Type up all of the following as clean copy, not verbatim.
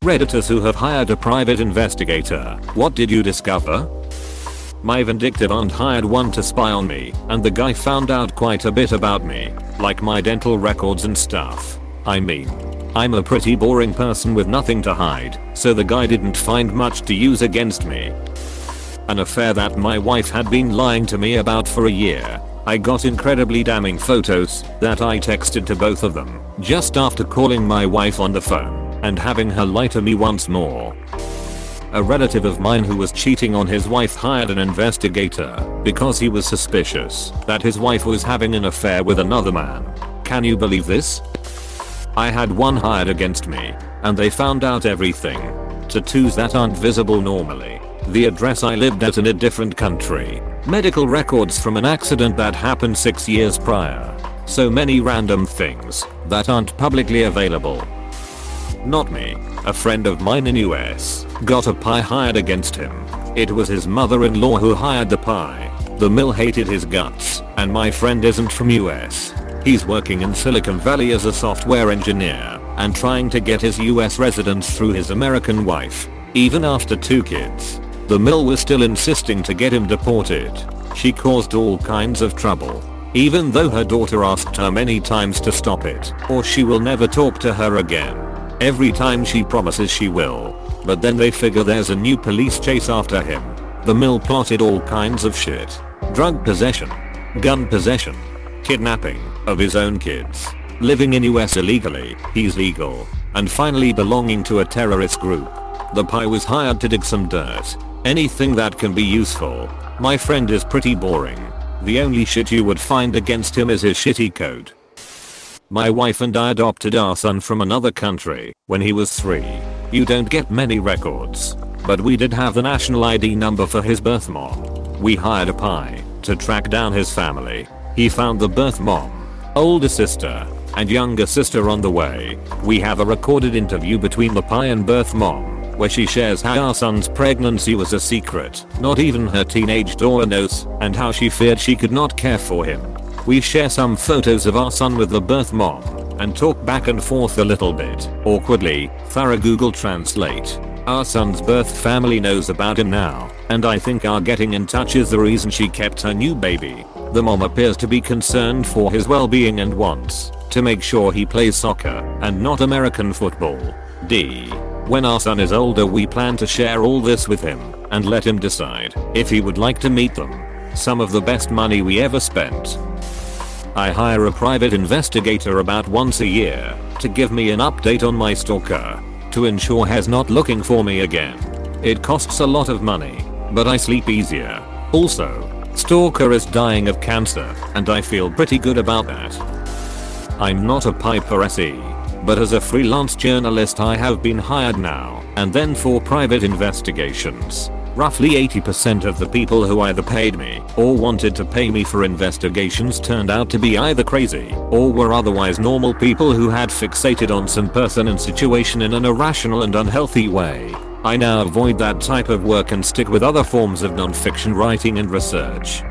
Redditors who have hired a private investigator, what did you discover? My vindictive aunt hired one to spy on me, and the guy found out quite a bit about me, like my dental records and stuff. I mean, I'm a pretty boring person with nothing to hide, so the guy didn't find much to use against me. An affair that my wife had been lying to me about for a year. I got incredibly damning photos that I texted to both of them just after calling my wife on the phone and having her lie to me once more. A relative of mine who was cheating on his wife hired an investigator because he was suspicious that his wife was having an affair with another man. Can you believe this? I had one hired against me, and they found out everything. Tattoos that aren't visible normally. The address I lived at in a different country. Medical records from an accident that happened 6 years prior. So many random things that aren't publicly available. Not me. A friend of mine in US got a pie hired against him. It was his mother-in-law who hired the pie. The mill hated his guts, and my friend isn't from US. He's working in Silicon Valley as a software engineer and trying to get his US residence through his American wife. Even after 2 kids, the mill was still insisting to get him deported. She caused all kinds of trouble, even though her daughter asked her many times to stop it, or she will never talk to her again. Every time she promises she will, but then they figure there's a new police chase after him. The mill plotted all kinds of shit. Drug possession, gun possession, kidnapping of his own kids, living in US illegally, he's legal, and finally belonging to a terrorist group. The pie was hired to dig some dirt. Anything that can be useful. My friend is pretty boring. The only shit you would find against him is his shitty code. My wife and I adopted our son from another country when he was 3. You don't get many records, but we did have the national ID number for his birth mom. We hired a pie to track down his family. He found the birth mom, older sister, and younger sister on the way. We have a recorded interview between the pie and birth mom, where she shares how our son's pregnancy was a secret, not even her teenage daughter knows, and how she feared she could not care for him. We share some photos of our son with the birth mom, and talk back and forth a little bit, awkwardly, thorough Google Translate. Our son's birth family knows about him now, and I think our getting in touch is the reason she kept her new baby. The mom appears to be concerned for his well-being and wants to make sure he plays soccer and not American football. When our son is older we plan to share all this with him and let him decide if he would like to meet them. Some of the best money we ever spent. I hire a private investigator about once a year to give me an update on my stalker to ensure he's not looking for me again. It costs a lot of money, but I sleep easier. Also, stalker is dying of cancer and I feel pretty good about that. I'm not a paparazzi, but as a freelance journalist I have been hired now and then for private investigations. Roughly 80% of the people who either paid me or wanted to pay me for investigations turned out to be either crazy or were otherwise normal people who had fixated on some person and situation in an irrational and unhealthy way. I now avoid that type of work and stick with other forms of non-fiction writing and research.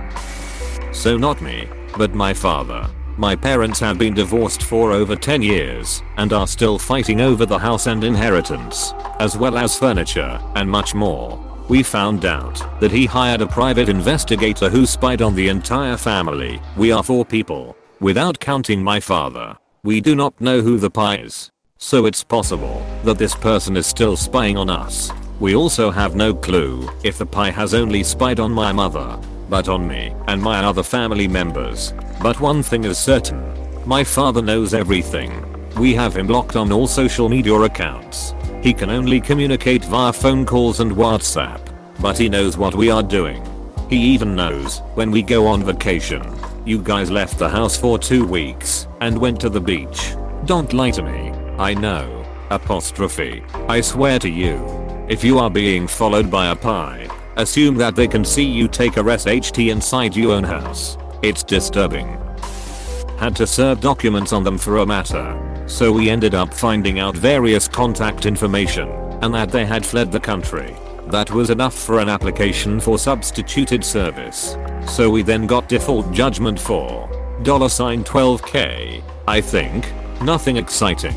So not me, but my father. My parents have been divorced for over 10 years and are still fighting over the house and inheritance, as well as furniture and much more. We found out that he hired a private investigator who spied on the entire family. We are 4 people, without counting my father. We do not know who the pie is, so it's possible that this person is still spying on us. We also have no clue if the pie has only spied on my mother, but on me and my other family members. But one thing is certain, my father knows everything. We have him blocked on all social media accounts. He can only communicate via phone calls and WhatsApp, but he knows what we are doing. He even knows when we go on vacation. You guys left the house for 2 weeks and went to the beach. Don't lie to me. I know. Apostrophe. I swear to you. If you are being followed by a pie, assume that they can see you take a SHT inside your own house. It's disturbing. Had to serve documents on them for a matter. So we ended up finding out various contact information and that they had fled the country. That was enough for an application for substituted service. So we then got default judgment for $12K, I think. Nothing exciting.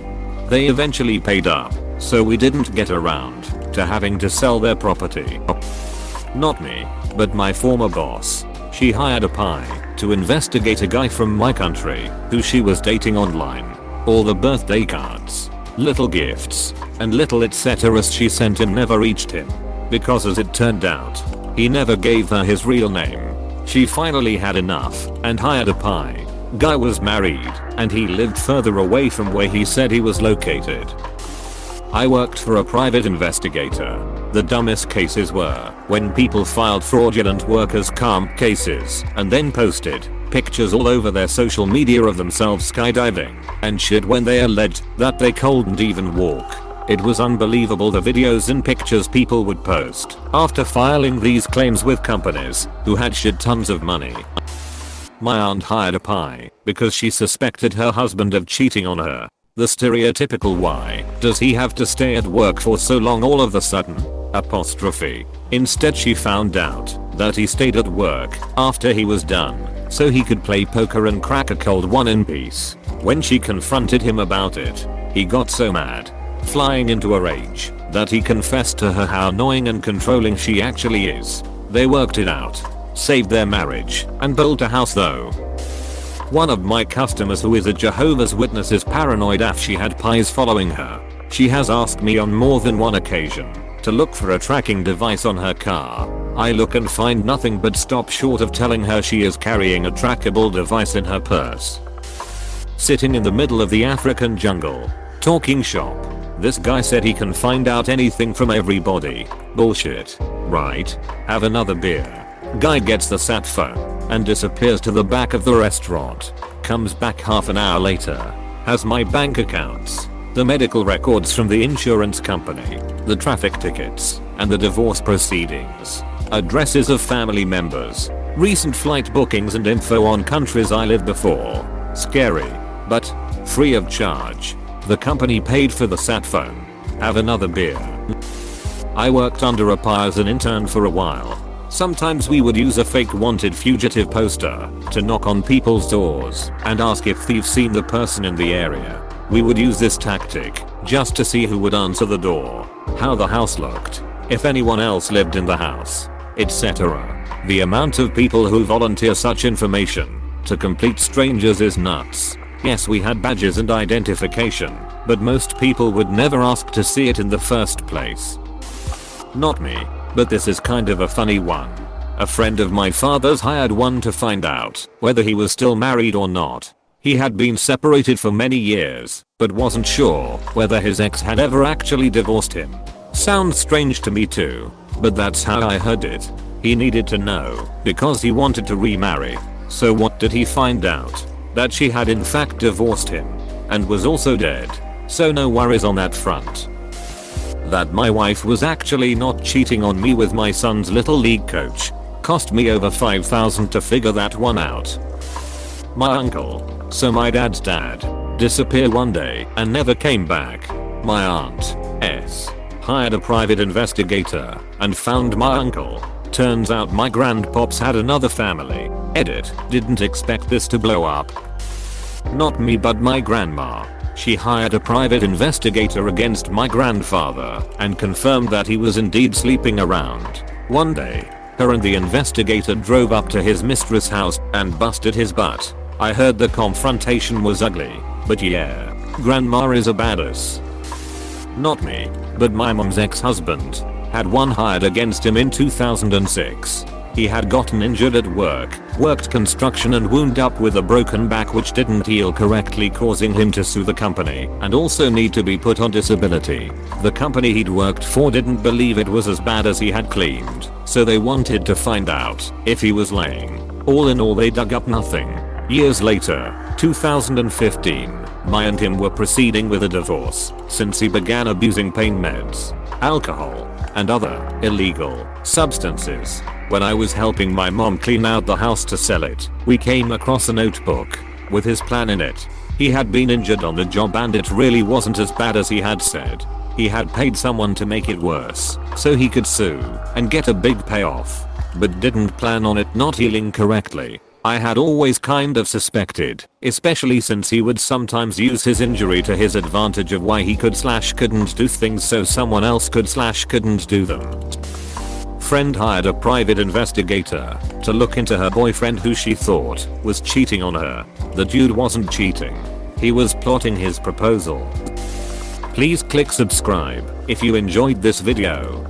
They eventually paid up, so we didn't get around to having to sell their property. Not me, but my former boss. She hired a pie to investigate a guy from my country who she was dating online. All the birthday cards, little gifts, and little etc. she sent him never reached him. Because as it turned out, he never gave her his real name. She finally had enough and hired a pie. Guy was married and he lived further away from where he said he was located. I worked for a private investigator. The dumbest cases were when people filed fraudulent workers' comp cases and then posted pictures all over their social media of themselves skydiving and shit when they alleged that they couldn't even walk. It was unbelievable the videos and pictures people would post after filing these claims with companies who had shit tons of money. My aunt hired a pie because she suspected her husband of cheating on her. The stereotypical "why does he have to stay at work for so long all of a sudden?" apostrophe. Instead she found out that he stayed at work after he was done so he could play poker and crack a cold one in peace. When she confronted him about it, he got so mad, flying into a rage, that he confessed to her how annoying and controlling she actually is. They worked it out, saved their marriage, and built a house though. One of my customers who is a Jehovah's Witness is paranoid af she had pies following her. She has asked me on more than one occasion to look for a tracking device on her car. I look and find nothing but stop short of telling her she is carrying a trackable device in her purse. Sitting in the middle of the African jungle, talking shop. This guy said he can find out anything from everybody. Bullshit. Right? Have another beer. Guy gets the sat phone and disappears to the back of the restaurant. Comes back half an hour later. Has my bank accounts, the medical records from the insurance company, the traffic tickets, and the divorce proceedings. Addresses of family members, recent flight bookings and info on countries I lived before. Scary, but free of charge. The company paid for the sat phone. Have another beer. I worked under a pie as an intern for a while. Sometimes we would use a fake wanted fugitive poster to knock on people's doors and ask if they've seen the person in the area. We would use this tactic just to see who would answer the door, how the house looked, if anyone else lived in the house, etc. The amount of people who volunteer such information to complete strangers is nuts. Yes, we had badges and identification, but most people would never ask to see it in the first place. Not me, but this is kind of a funny one. A friend of my father's hired one to find out whether he was still married or not. He had been separated for many years, but wasn't sure whether his ex had ever actually divorced him. Sounds strange to me too, but that's how I heard it. He needed to know because he wanted to remarry. So what did he find out? That she had in fact divorced him and was also dead. So no worries on that front. That my wife was actually not cheating on me with my son's little league coach. Cost me over $5,000 to figure that one out. My uncle, so my dad's dad, disappeared one day and never came back. My aunt, S, hired a private investigator and found my uncle. Turns out my grandpops had another family. Edit, didn't expect this to blow up. Not me but my grandma. She hired a private investigator against my grandfather and confirmed that he was indeed sleeping around. One day, her and the investigator drove up to his mistress' house and busted his butt. I heard the confrontation was ugly, but yeah, grandma is a badass. Not me, but my mom's ex-husband had one hired against him in 2006. He had gotten injured at work, worked construction and wound up with a broken back which didn't heal correctly, causing him to sue the company and also need to be put on disability. The company he'd worked for didn't believe it was as bad as he had claimed, so they wanted to find out if he was lying. All in all they dug up nothing. Years later, 2015, my and him were proceeding with a divorce since he began abusing pain meds, alcohol, and other illegal substances. When I was helping my mom clean out the house to sell it, we came across a notebook with his plan in it. He had been injured on the job and it really wasn't as bad as he had said. He had paid someone to make it worse so he could sue and get a big payoff, but didn't plan on it not healing correctly. I had always kind of suspected, especially since he would sometimes use his injury to his advantage of why he couldn't do things so someone else couldn't do them. Friend hired a private investigator to look into her boyfriend who she thought was cheating on her. The dude wasn't cheating. He was plotting his proposal. Please click subscribe if you enjoyed this video.